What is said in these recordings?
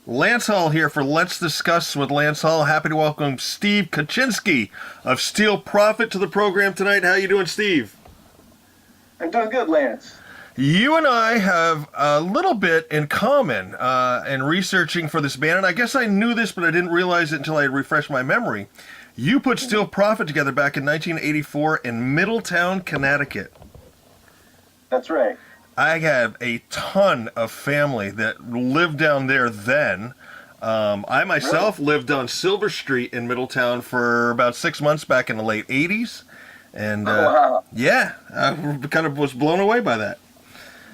Lance Hall here for Let's Discuss with Lance Hall. Happy to welcome Steve Kachinsky of Steel Profit to the program tonight. How you doing, Steve? I'm doing good, Lance. You and I have a little bit in common in researching for this band, and I guess I knew this, but I didn't realize it until I refreshed my memory. You put Steel Profit together back in 1984 in Middletown, Connecticut. That's right. I have a ton of family that lived down there then. I myself lived on Silver Street in Middletown for about 6 months back in the late 80s. And wow. yeah, I kind of was blown away by that.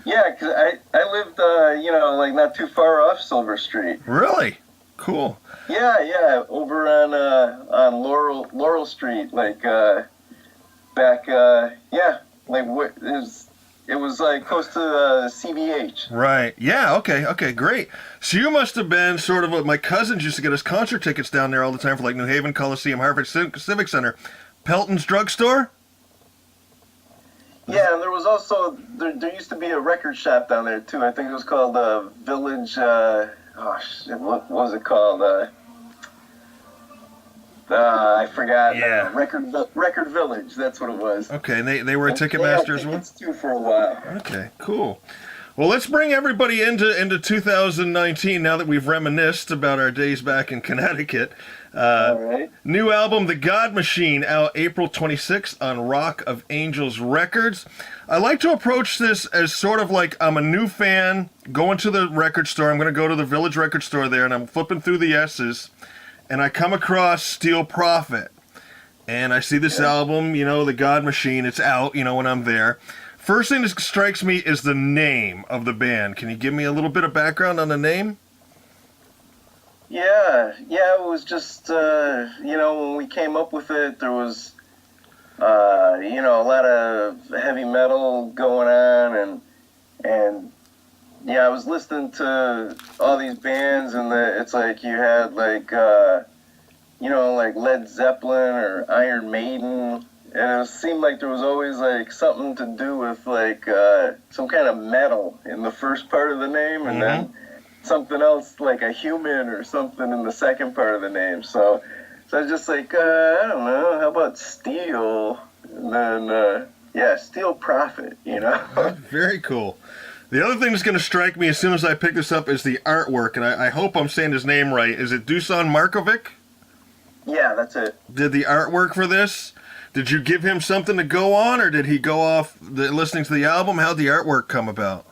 Yeah, because I lived, like not too far off Silver Street. Really? Cool. Yeah, over on Laurel Street, like back, it was like close to CBH. Right. Yeah. Okay. Great. So you must have been sort of what my cousins used to get us concert tickets down there all the time for, like New Haven Coliseum, Harvard Civic Center, Pelton's Drugstore. Yeah, and there was also there used to be a record shop down there too. I think it was called Village. What was it called? I forgot. Yeah. Record Village. That's what it was. Okay, and they were a Ticketmaster as well? Too for a while. Okay, cool. Well, let's bring everybody into 2019 now that we've reminisced about our days back in Connecticut. All right. New album, The God Machine, out April 26th on Rock of Angels Records. I like to approach this as sort of like I'm a new fan going to the record store. I'm going to go to the Village record store there, and I'm flipping through the S's, and I come across Steel Profit. And I see this album, The God Machine. It's out, when I'm there. First thing that strikes me is the name of the band. Can you give me a little bit of background on the name? Yeah, it was just, when we came up with it, there was, a lot of heavy metal going on, and I was listening to all these bands, and it's like you had, like Led Zeppelin or Iron Maiden, and it seemed like there was always, like, something to do with, like, some kind of metal in the first part of the name, and then something else like a human or something in the second part of the name. So I was just like, I don't know, how about Steel? And then, Steel Profit, Very cool. The other thing that's going to strike me as soon as I pick this up is the artwork, and I hope I'm saying his name right. Is it Dusan Markovic? Yeah, that's it. Did the artwork for this? Did you give him something to go on, or did he go off listening to the album? How'd the artwork come about?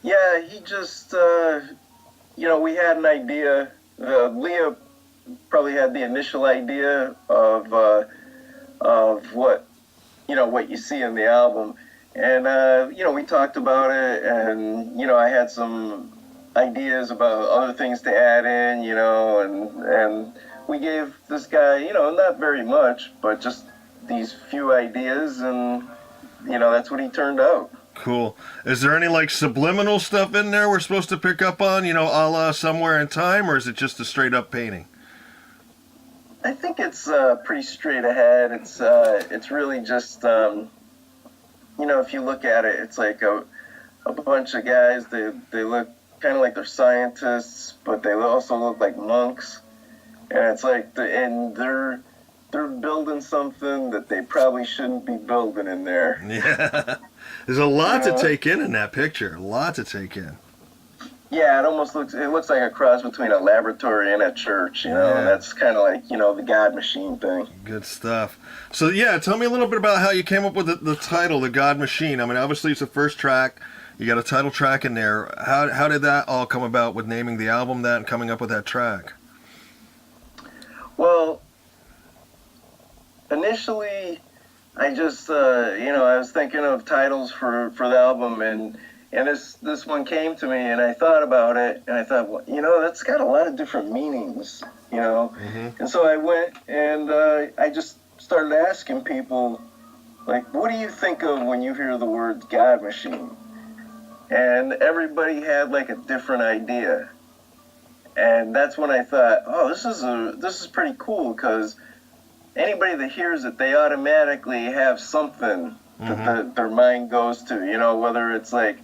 Yeah, he just, we had an idea. Leah probably had the initial idea of what, what you see in the album. And, we talked about it, and, I had some ideas about other things to add in, and we gave this guy, not very much, but just these few ideas, and, that's what he turned out. Cool. Is there any, like, subliminal stuff in there we're supposed to pick up on, a la Somewhere in Time, or is it just a straight-up painting? I think it's pretty straight ahead. It's really just, if you look at it, it's like a bunch of guys. They look kind of like they're scientists, but they also look like monks. And it's like, they're building something that they probably shouldn't be building in there. Yeah. There's a lot to take in that picture. A lot to take in. Yeah, it looks like a cross between a laboratory and a church, and that's kind of like, the God Machine thing. Good stuff. So, tell me a little bit about how you came up with the title, The God Machine. I mean, obviously it's the first track. You got a title track in there. How did that all come about with naming the album that and coming up with that track? Well, initially, I just, I was thinking of titles for the album, and this one came to me, and I thought about it, and I thought, well, that's got a lot of different meanings, And so I went, and I just started asking people, like, what do you think of when you hear the word God Machine? And everybody had, like, a different idea. And that's when I thought, oh, this is pretty cool, because anybody that hears it, they automatically have something that their mind goes to, whether it's like,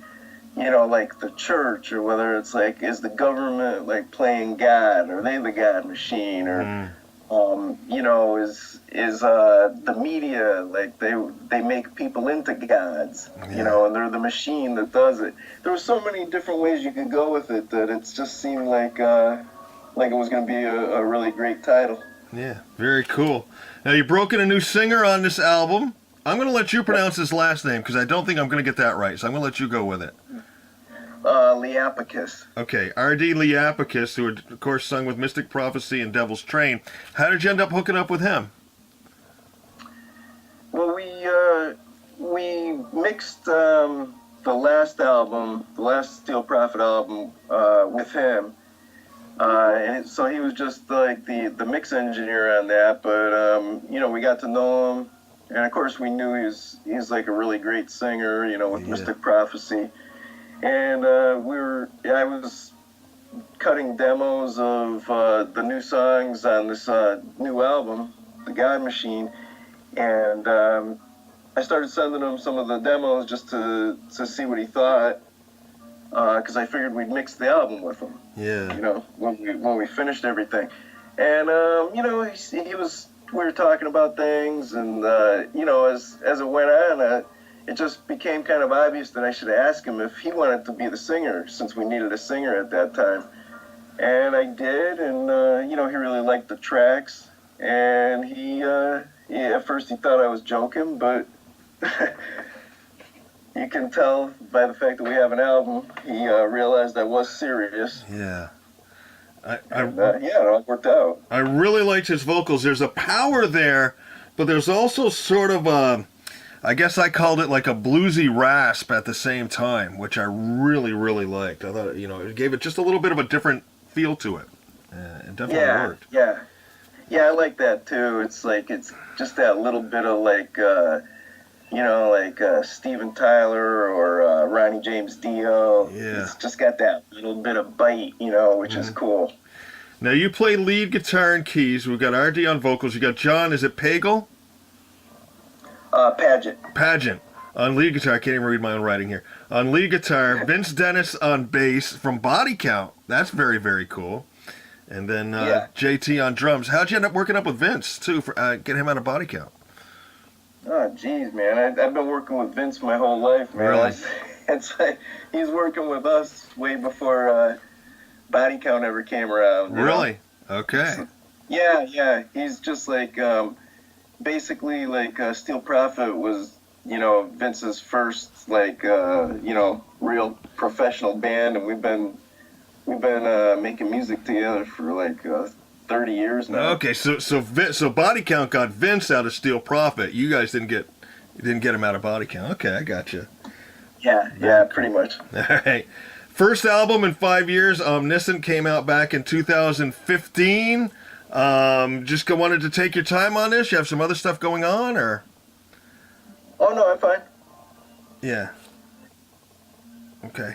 like the church, or whether it's like, is the government like playing God? Are they the God machine? Or is the media like they make people into gods? And they're the machine that does it. There were so many different ways you could go with it that it just seemed like it was going to be a really great title. Yeah, very cool. Now, you broke in a new singer on this album. I'm going to let you pronounce his last name because I don't think I'm going to get that right, so I'm going to let you go with it. Leapicus. Okay, R.D. Leapicus, who had, of course, sung with Mystic Prophecy and Devil's Train. How did you end up hooking up with him? Well, we mixed the last album, the last Steel Prophet album, with him. And so he was just like the mix engineer on that, but we got to know him, and of course we knew he's like a really great singer, with Mystic Prophecy, and I was cutting demos of the new songs on this new album, The God Machine, and I started sending him some of the demos just to see what he thought, because I figured we'd mix the album with him. Yeah. When we finished everything, and we were talking about things, and as it went on, it just became kind of obvious that I should ask him if he wanted to be the singer, since we needed a singer at that time. And I did, and he really liked the tracks, and he at first he thought I was joking, but you can tell by the fact that we have an album, he realized I was serious. Yeah. It all worked out. I really liked his vocals. There's a power there, but there's also sort of I guess I called it like a bluesy rasp at the same time, which I really, really liked. I thought, it gave it just a little bit of a different feel to it. It definitely worked. Yeah, I like that too. It's just that little bit of like Steven Tyler or Ronnie James Dio. Yeah. It's just got that little bit of bite, which is cool. Now, you play lead guitar and keys. We've got R.D. on vocals. You got John, is it Pagel? Pageant. On lead guitar. I can't even read my own writing here. On lead guitar, Vince Dennis on bass from Body Count. That's very, very cool. And then JT on drums. How'd you end up working up with Vince, too, for get him out of Body Count? Oh, geez, man. I've been working with Vince my whole life, man. Really? It's like he's working with us way before Body Count ever came around. Really? Okay. Yeah. He's just like, basically, like, Steel Prophet was, Vince's first, like, real professional band, and we've been making music together for, like, 30 years now. Okay, so Body Count got Vince out of Steel Prophet. You guys didn't get him out of Body Count. Okay, I got you. Yeah, pretty much. All right. First album in 5 years, Omniscient, came out back in 2015. Just wanted to take your time on this. You have some other stuff going on, or? Oh no, I'm fine. Yeah. Okay.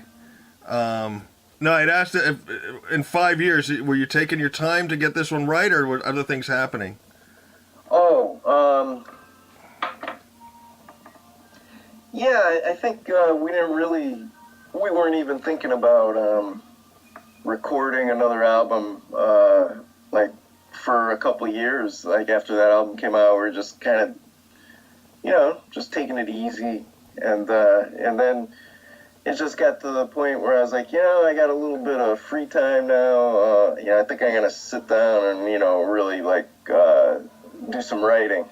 No, I'd asked if in 5 years, were you taking your time to get this one right, or were other things happening? Yeah, I think we weren't even thinking about recording another album, like, for a couple of years. Like, after that album came out, we were just kind of, just taking it easy, and then it just got to the point where I was like, I got a little bit of free time now. I think I'm gonna sit down and really like do some writing.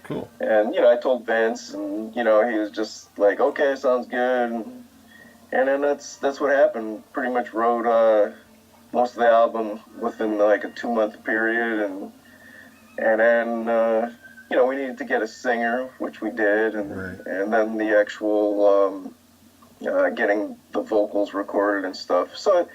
Cool. And I told Vince, and he was just like, okay, sounds good. And then that's what happened. Pretty much wrote most of the album within like a 2-month period, and then we needed to get a singer, which we did, and then the actual getting the vocals recorded and stuff. So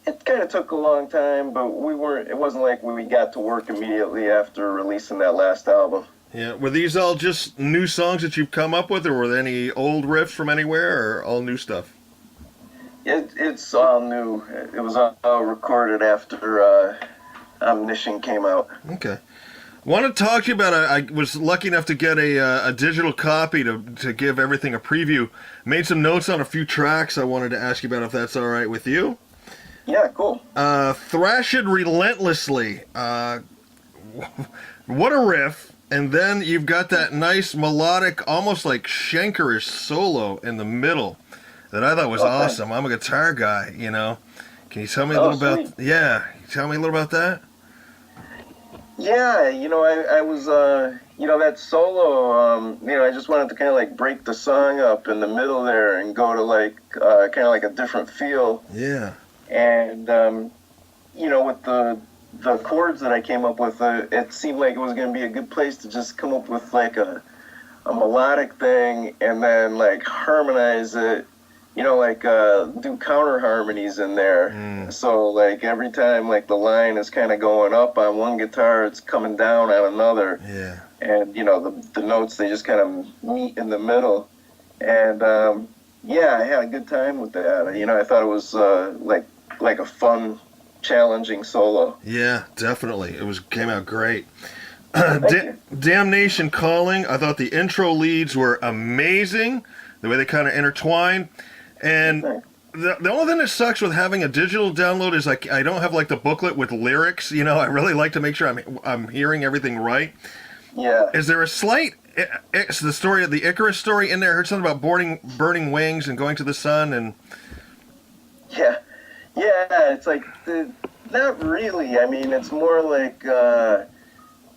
it kind of took a long time, but it wasn't like we got to work immediately after releasing that last album. Yeah, were these all just new songs that you've come up with, or were there any old riffs from anywhere, or all new stuff? It's all new. It was all recorded after Omniscient came out. Okay. Want to talk to you about? I was lucky enough to get a digital copy to give everything a preview. Made some notes on a few tracks. I wanted to ask you about if that's all right with you. Yeah, cool. Thrashed relentlessly. What a riff! And then you've got that nice melodic, almost like Schenkerish solo in the middle that I thought was awesome. I'm a guitar guy, you know. Can you tell me a little about? Yeah, tell me a little about that. Yeah, I was, that solo, I just wanted to kind of like break the song up in the middle there and go to like, kind of like a different feel. Yeah. And, with the chords that I came up with, it seemed like it was going to be a good place to just come up with like a melodic thing and then like harmonize it. Do counter harmonies in there. So, like, every time, like, the line is kind of going up on one guitar, it's coming down on another. Yeah. And, the notes, they just kind of meet in the middle. And, I had a good time with that. I thought it was, like a fun, challenging solo. Yeah, definitely. Came out great. You. Damnation Calling. I thought the intro leads were amazing. The way they kind of intertwined. And the only thing that sucks with having a digital download is like I don't have like the booklet with lyrics. I really like to make sure I'm hearing everything right. Yeah. Is there a slight it's the story of the Icarus story in there? I heard something about burning wings and going to the sun and. Yeah, it's like not really. I mean, it's more like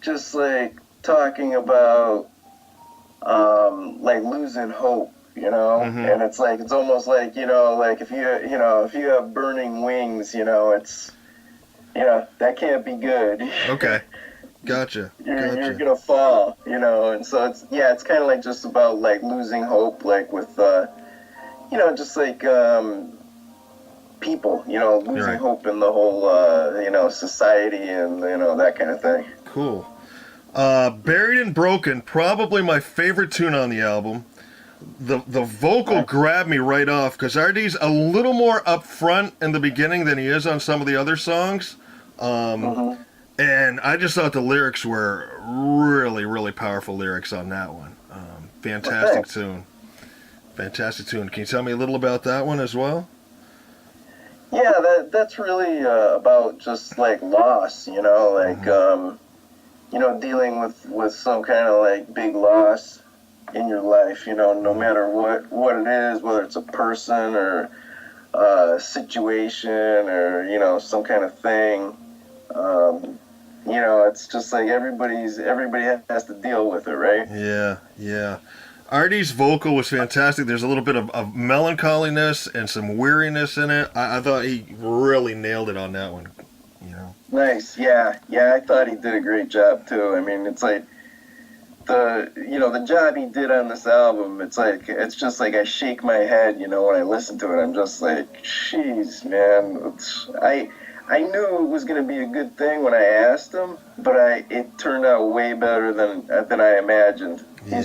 just like talking about like losing hope. And it's like it's almost like like if you have burning wings, it's that can't be good. Okay, gotcha. You're gonna fall, and so it's kind of like just about like losing hope, like with just like people, losing hope in the whole society and that kind of thing. Cool. Buried and Broken, probably my favorite tune on the album. The vocal grabbed me right off because Artie's a little more upfront in the beginning than he is on some of the other songs. And I just thought the lyrics were really, really powerful lyrics on that one. Fantastic tune. Fantastic tune. Can you tell me a little about that one as well? Yeah, that's really about just like loss, dealing with some kind of like big loss in your life, no matter what it is, whether it's a person or a situation or, some kind of thing. It's just like everybody has to deal with it, right? Yeah. Artie's vocal was fantastic. There's a little bit of melancholiness and some weariness in it. I thought he really nailed it on that one, Nice, yeah, I thought he did a great job too. I mean, it's like the job he did on this album, it's just like I shake my head, when I listen to it. I'm just like, jeez, man. I knew it was going to be a good thing when I asked him, but it turned out way better than I imagined. Yeah.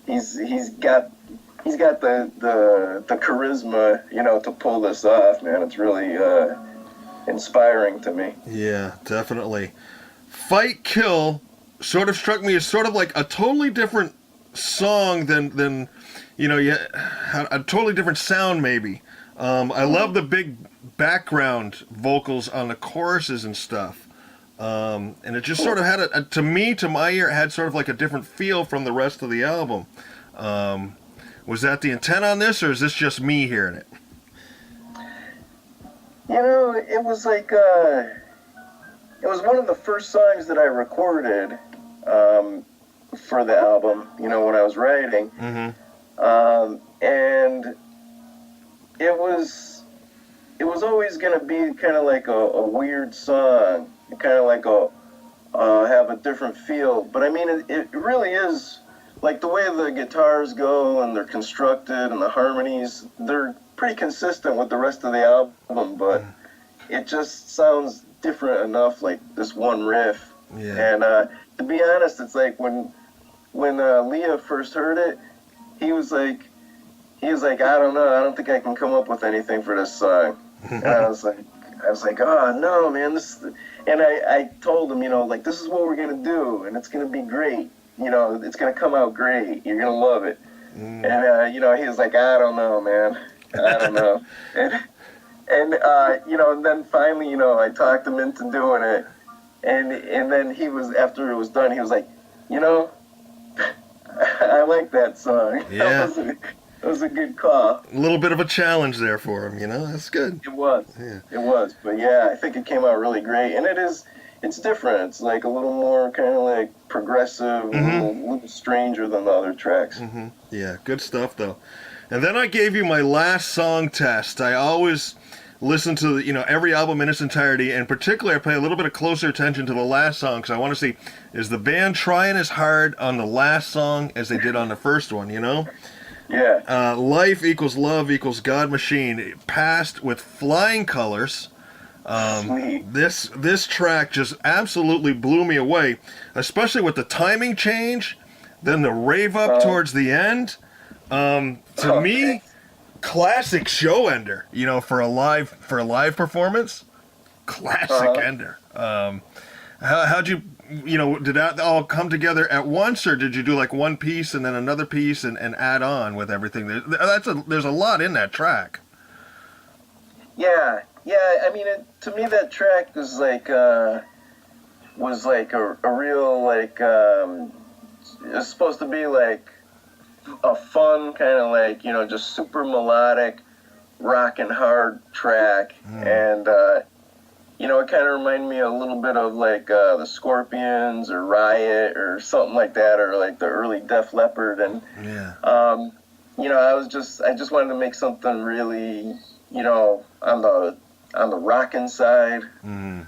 He's got the charisma, to pull this off, man. It's really inspiring to me. Yeah, definitely. Fight Kill sort of struck me as sort of like a totally different song than a totally different sound maybe. I love the big background vocals on the choruses and stuff. And it just sort of had to my ear, it had sort of like a different feel from the rest of the album. Was that the intent on this, or is this just me hearing it? It was like, it was one of the first songs that I recorded for the album, when I was writing. And it was always going to be kind of like a weird song, kind of like have a different feel. But I mean, it really is, like the way the guitars go and they're constructed and the harmonies, they're pretty consistent with the rest of the album, but it just sounds different enough, like this one riff. Yeah. And to be honest, it's like when Leah first heard it, he was like, I don't know, I don't think I can come up with anything for this song. And I was like, I was like, oh no, man, and I told him, like, this is what we're gonna do, and it's gonna be great. It's gonna come out great. You're gonna love it. And he was like, I don't know, man. I don't know. And then finally, I talked him into doing it, and then he was, after it was done, he was like, I like that song. Yeah. That was a good call. A little bit of a challenge there for him, That's good. It was. Yeah. It was. But yeah, I think it came out really great. And it's different. It's like a little more kind of like progressive, a little stranger than the other tracks. Mm-hmm. Yeah, good stuff, though. And then I gave you my last song test. I always listen to, every album in its entirety, and particularly I pay a little bit of closer attention to the last song, because I want to see, is the band trying as hard on the last song as they did on the first one, Yeah. Life equals love equals God Machine, passed with flying colors. Sweet. This track just absolutely blew me away, especially with the timing change, then the rave up towards the end. To me, classic show ender. For a live performance, classic ender. How'd you? Did that all come together at once, or did you do like one piece and then another piece and add on with everything? There's a lot in that track. Yeah. I mean, to me, that track was like a real like it's supposed to be like a fun kind of like just super melodic, rockin' hard track, and it kind of reminded me a little bit of like the Scorpions or Riot or something like that, or like the early Def Leppard, and I just wanted to make something really on the rockin' side, and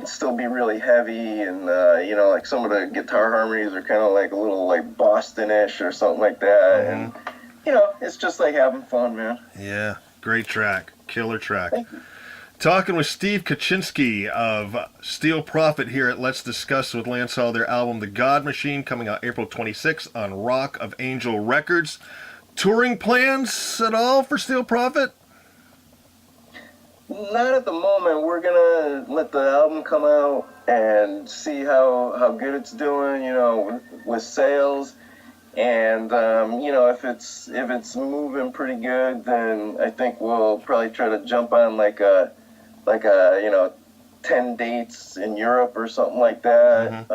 still be really heavy, and like some of the guitar harmonies are kind of like a little like Boston-ish or something like that, and it's just like having fun, man. Yeah, great track, killer track. Thank you. Talking with Steve Kachinsky of Steel Prophet here at Let's Discuss with Lance Hall, their album The God Machine, coming out April 26th on Rock of Angel Records. Touring plans at all for Steel Prophet? Not at the moment. We're gonna let the album come out and see how good it's doing, with sales, and if it's moving pretty good, then I think we'll probably try to jump on like a 10 dates in Europe or something like that.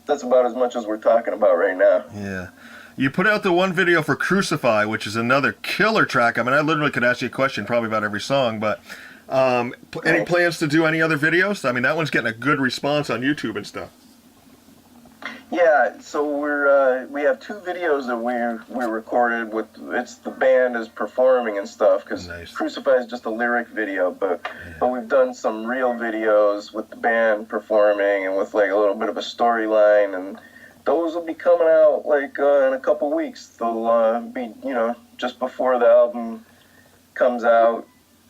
That's about as much as we're talking about right now. Yeah. You put out the one video for Crucify, which is another killer track. I mean, I literally could ask you a question probably about every song, but any plans to do any other videos? I mean, that one's getting a good response on YouTube and stuff. Yeah, so we have 2 videos that we recorded with. It's the band is performing and stuff, because Crucify is just a lyric video, but we've done some real videos with the band performing and with like a little bit of a storyline, and those will be coming out like in a couple weeks. They'll be just before the album comes out.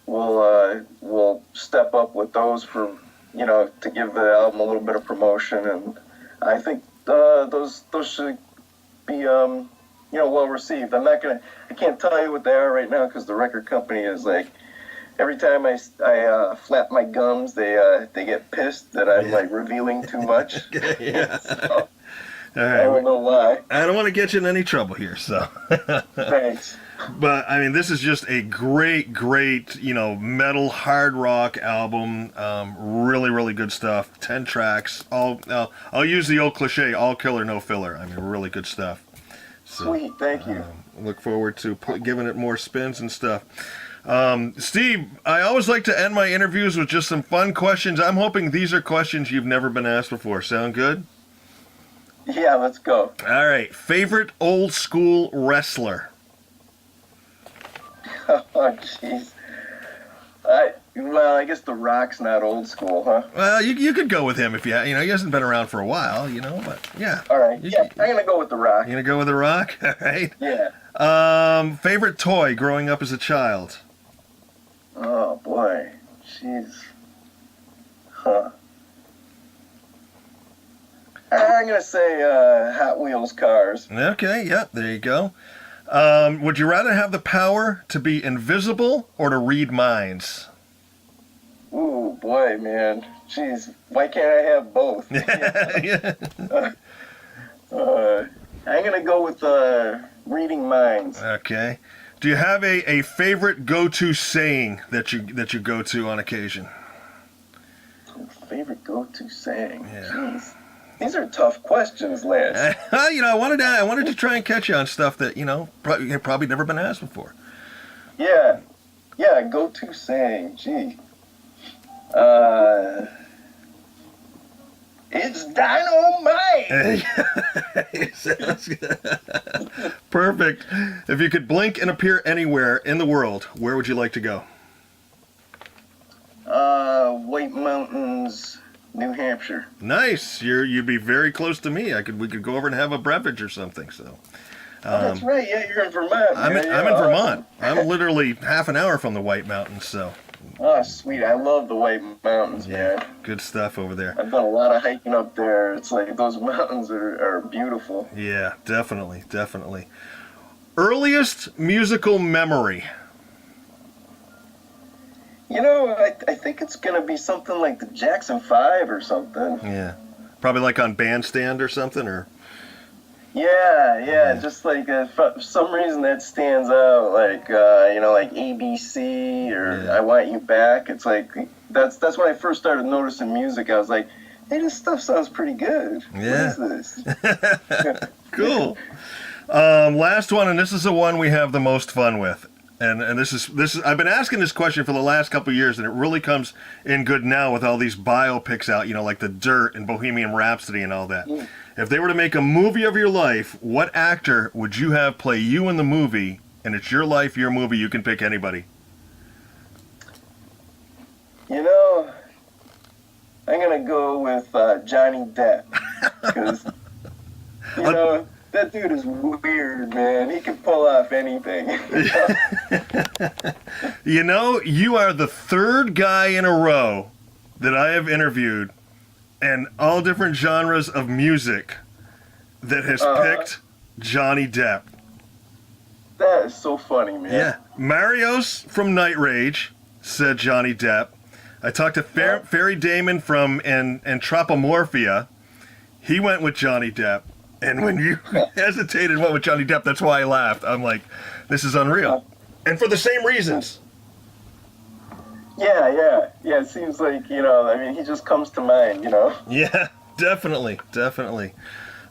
We'll step up with those for to give the album a little bit of promotion, and I think those should be well received. I can't tell you what they are right now, because the record company is like, every time I flap my gums, they get pissed that I'm like revealing too much. Yeah. So, all right. I don't know why. I don't want to get you in any trouble here, so. Thanks. But I mean, this is just a great, metal hard rock album. Really, really good stuff. 10 tracks. I'll use the old cliche: all killer, no filler. I mean, really good stuff. So, sweet, thank you. Look forward to giving it more spins and stuff. Steve, I always like to end my interviews with just some fun questions. I'm hoping these are questions you've never been asked before. Sound good? Yeah, let's go. All right. Favorite old school wrestler? Oh, jeez. I guess The Rock's not old school, huh? Well, you could go with him if he hasn't been around for a while, but yeah. All right, I'm gonna go with The Rock. You gonna go with The Rock? All right. Yeah. Favorite toy growing up as a child? Oh boy, jeez. Huh. I'm gonna say Hot Wheels cars. Okay, yeah, there you go. Would you rather have the power to be invisible or to read minds? Ooh, boy, man. Jeez, why can't I have both? Yeah. I'm going to go with reading minds. Okay. Do you have a favorite go-to saying that you go to on occasion? Favorite go-to saying? Yeah. Jeez. These are tough questions, Lance. I wanted to try and catch you on stuff that you've probably never been asked before. Yeah, go-to saying. Gee, it's dynamite. Sounds good. Perfect. If you could blink and appear anywhere in the world, where would you like to go? White Mountains, New Hampshire. Nice. You'd be very close to me. We could go over and have a beverage or something. So. That's right. Yeah, you're in Vermont. I'm in Vermont. I'm literally half an hour from the White Mountains. So. Oh, sweet. I love the White Mountains, man. Good stuff over there. I've done a lot of hiking up there. It's like those mountains are beautiful. Yeah, definitely. Earliest musical memory. I think it's going to be something like the Jackson 5 or something. Yeah. Probably like on Bandstand or something, or? Yeah. Just like for some reason that stands out, like like ABC or Yeah. I Want You Back. It's like that's when I first started noticing music. I was like, hey, this stuff sounds pretty good. Yeah. What is this? Cool. Last one, and this is the one we have the most fun with. And this is I've been asking this question for the last couple of years, and it really comes in good now with all these biopics out, like The Dirt and Bohemian Rhapsody and all that. Mm. If they were to make a movie of your life, what actor would you have play you in the movie? And it's your life, your movie. You can pick anybody. I'm gonna go with Johnny Depp because that dude is weird, man. He can pull off anything. You are the third guy in a row that I have interviewed, and all different genres of music, that has picked Johnny Depp. That is so funny, man. Yeah. Marios from Night Rage said Johnny Depp. I talked to Ferry Damon from Antropomorphia. He went with Johnny Depp. And when you hesitated and went with Johnny Depp, that's why I laughed. I'm like, this is unreal. And for the same reasons. Yeah. It seems like, he just comes to mind, Yeah, definitely.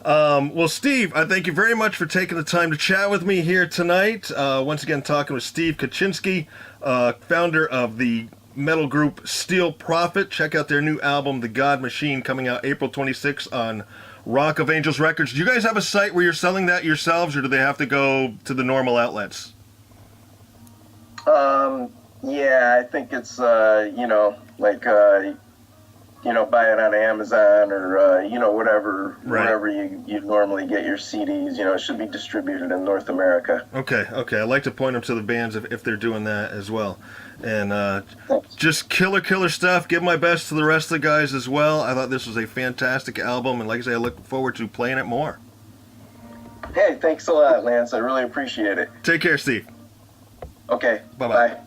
Well, Steve, I thank you very much for taking the time to chat with me here tonight. Once again, talking with Steve Kachinsky, founder of the metal group Steel Prophet. Check out their new album, The God Machine, coming out April 26th on Rock of Angels Records. Do you guys have a site where you're selling that yourselves, or do they have to go to the normal outlets? Yeah, I think it's, buy it on Amazon or, wherever you normally get your CDs. It should be distributed in North America. Okay. I like to point them to the bands if they're doing that as well. And just killer stuff. Give my best to the rest of the guys as well. I thought this was a fantastic album, and like I say, I look forward to playing it more. Hey, thanks a lot, Lance. I really appreciate it. Take care, Steve. Okay. Bye-bye. Bye.